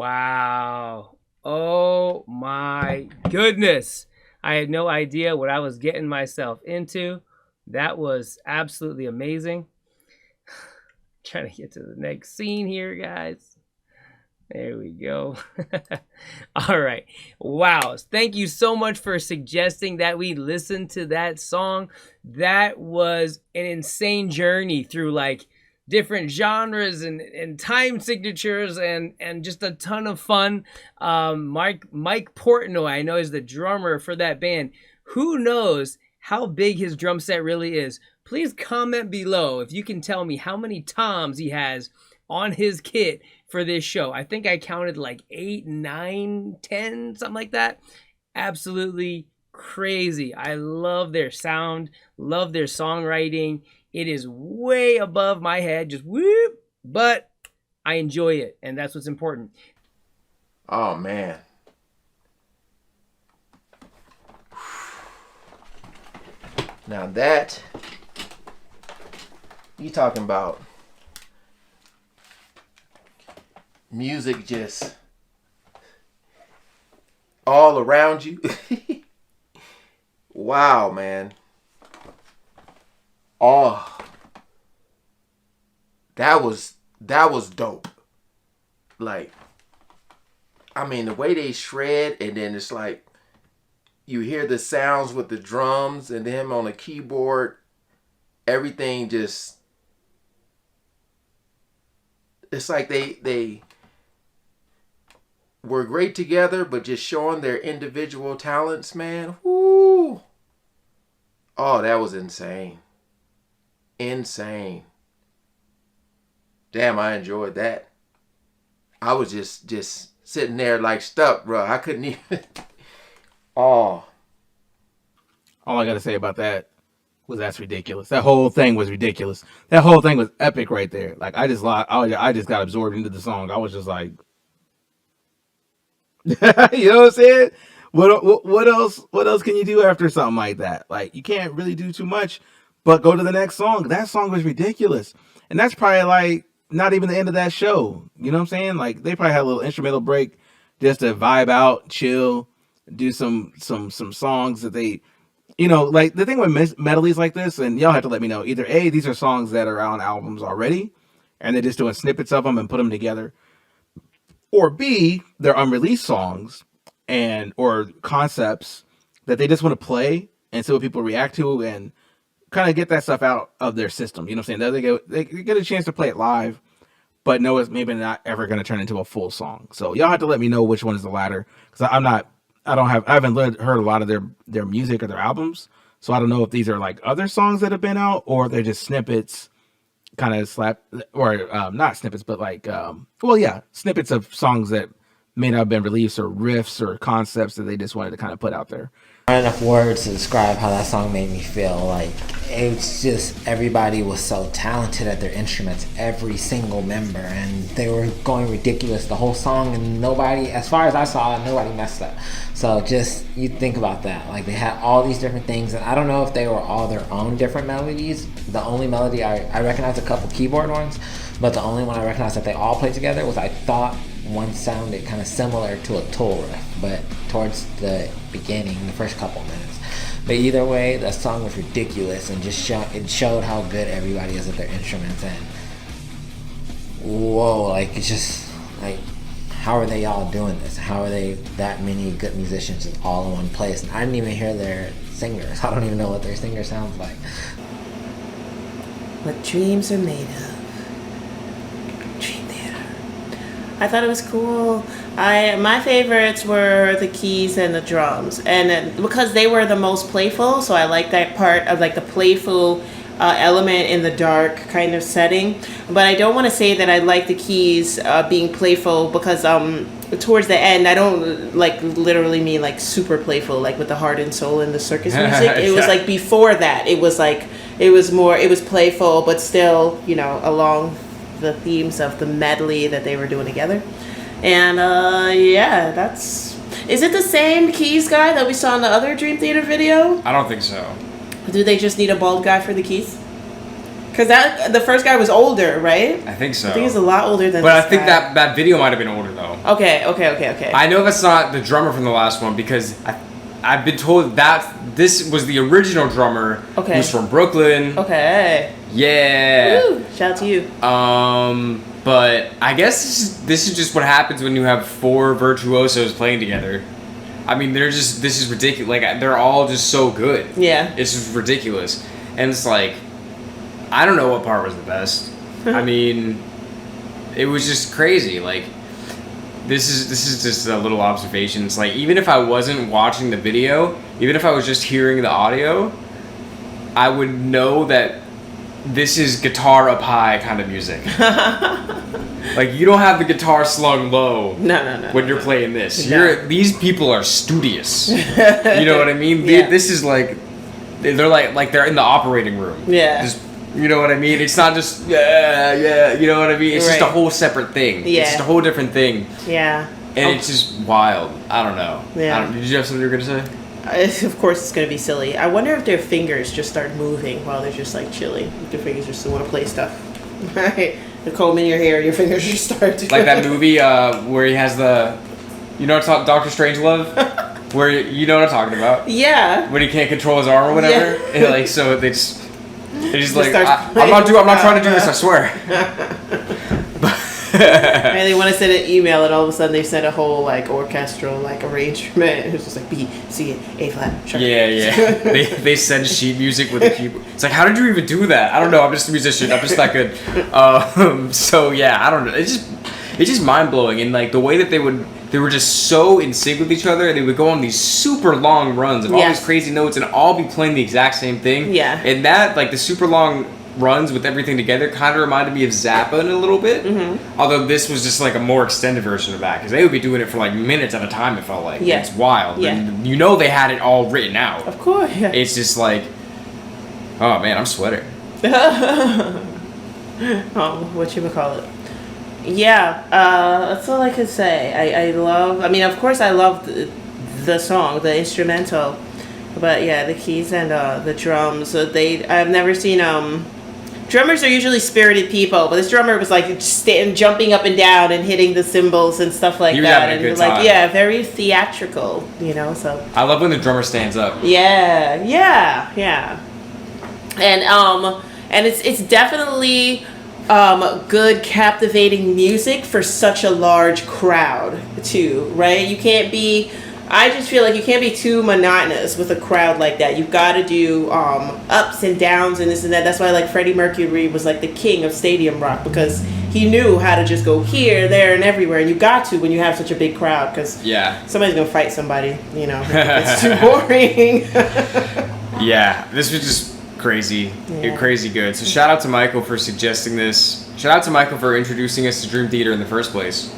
Wow. Oh my goodness. I had no idea what I was getting myself into. That was absolutely amazing. Trying to get to the next scene here, guys. There we go. All right. Wow. Thank you so much for suggesting that we listen to that song. That was an insane journey through like different genres and time signatures and just a ton of fun. Mike Portnoy, I know, is the drummer for that band. Who knows how big his drum set really is? Please comment below if you can tell me how many toms he has on his kit for this show. I think I counted like 8, 9, 10, something like that. Absolutely crazy. I love their sound, love their songwriting. It is way above my head, just whoop, but I enjoy it, and that's what's important. Oh man. Now that you talking about music just all around you. Wow, man. Oh, that was dope. Like, I mean, the way they shred, and then it's like you hear the sounds with the drums and him on the keyboard. Everything just, it's like they were great together, but just showing their individual talents, man. Whoo! Oh, that was insane. Insane. Damn, I enjoyed that. I was just sitting there like stuck, bro. I couldn't even. Oh. All I gotta say about that was that's ridiculous. That whole thing was ridiculous. That whole thing was epic right there. Like I just got absorbed into the song. I was just like, you know what I'm saying? What else? What else can you do after something like that? Like you can't really do too much, but go to the next song. That song was ridiculous, and that's probably like not even the end of that show. You know what I'm saying? Like they probably had a little instrumental break just to vibe out, chill, do some songs that they, you know, like the thing with medleys like this, and y'all have to let me know either A, these are songs that are on albums already, and they're just doing snippets of them and put them together, or B, they're unreleased songs and or concepts that they just want to play and see what people react to and kind of get that stuff out of their system. You know what I'm saying? They get a chance to play it live, but know it's maybe not ever going to turn into a full song. So y'all have to let me know which one is the latter, because I haven't heard a lot of their music or their albums, so I don't know if these are like other songs that have been out or they're just snippets, kind of not snippets, but like snippets of songs that may not have been released, or riffs or concepts that they just wanted to kind of put out there. Enough words to describe how that song made me feel. Like, it's just, everybody was so talented at their instruments, every single member, and they were going ridiculous the whole song, and nobody, as far as I saw, nobody messed up. So just, you think about that, like they had all these different things, and I don't know if they were all their own different melodies. The only melody I recognized a couple keyboard ones, but the only one I recognized that they all played together was, I thought one sounded kind of similar to a Tool riff, but towards the beginning, the first couple minutes. But either way, the song was ridiculous, and just it showed how good everybody is at their instruments. And whoa, like, it's just like, how are they all doing this? How are they that many good musicians just all in one place? And I didn't even hear their singers. I don't even know what their singer sounds like. What dreams are made of. Dream theater. I thought it was cool. My favorites were the keys and the drums, and because they were the most playful, so I like that part of like the playful element in the dark kind of setting. But I don't want to say that I like the keys being playful, because towards the end, I don't like literally mean like super playful, like with the heart and soul and the circus music. It was like before that, it was playful, but still, you know, along the themes of the medley that they were doing together. And is it the same keys guy that we saw in the other Dream Theater video? I don't think so. Do they just need a bald guy for the keys? Because the first guy was older, right? I think so. I think he's a lot older than But this I think guy. that video might have been older, though. Okay. I know that's not the drummer from the last one because I've been told that this was the original drummer. Okay. Who's from Brooklyn. Okay. Yeah. Woo, shout out to you. But I guess this is just what happens when you have 4 virtuosos playing together. I mean, this is ridiculous. Like, they're all just so good. Yeah. It's just ridiculous. And it's like, I don't know what part was the best. I mean, it was just crazy. Like, this is just a little observation. It's like, even if I wasn't watching the video, even if I was just hearing the audio, I would know that this is guitar up high kind of music. Like, you don't have the guitar slung low No. when you're playing this. No. These people are studious. You know what I mean? Yeah. This is like, they're like they're in the operating room. Yeah. Just, you know what I mean? It's not just, yeah, you know what I mean? It's just a Right. whole separate thing. Yeah. It's just a whole different thing. Yeah. And it's just wild. I don't know. Yeah. Did you have something you were going to say? Of course, it's gonna be silly. I wonder if their fingers just start moving while they're just like chilling. If their fingers just want to play stuff. Right? The comb in your hair, your fingers just start to. Like that movie where he has the, you know, Doctor Strangelove, where you know what I'm talking about. Yeah. When he can't control his arm or whatever, Yeah. and like so they just like starts I'm playing not trying to do this. I swear. And they want to send an email, and all of a sudden they send a whole like orchestral like arrangement. It's just like B, C, A flat. Sharp. Yeah. They send sheet music with a keyboard. It's like, how did you even do that? I don't know. I'm just a musician. I'm just that good. So yeah, I don't know. It's just mind blowing, and like the way that they were just so in sync with each other. They would go on these super long runs of all Yes. these crazy notes and all be playing the exact same thing. Yeah. And that, like the super long runs with everything together, kind of reminded me of Zappa in a little bit. Mm-hmm. Although this was just like a more extended version of that, because they would be doing it for like minutes at a time. It felt like. Yeah. It's wild. Yeah. And you know they had it all written out. Of course. Yeah. It's just like, oh man, I'm sweating. Whatchamacallit. Yeah, that's all I could say. I love, I mean, of course I love the song, the instrumental, but yeah, the keys and the drums, I've never seen, drummers are usually spirited people, but this drummer was like jumping up and down and hitting the cymbals and stuff like He was that. having a And good time. yeah, very theatrical, you know, so. I love when the drummer stands up. Yeah. And it's definitely good, captivating music for such a large crowd too, right? I just feel like you can't be too monotonous with a crowd like that. You've got to do ups and downs and this and that. That's why like Freddie Mercury was like the king of stadium rock, because he knew how to just go here, there, and everywhere. And you got to when you have such a big crowd, because Yeah. somebody's gonna fight somebody. You know, it's too boring. Yeah, this was just crazy. Yeah. Crazy good. So shout out to Michael for suggesting this. Shout out to Michael for introducing us to Dream Theater in the first place.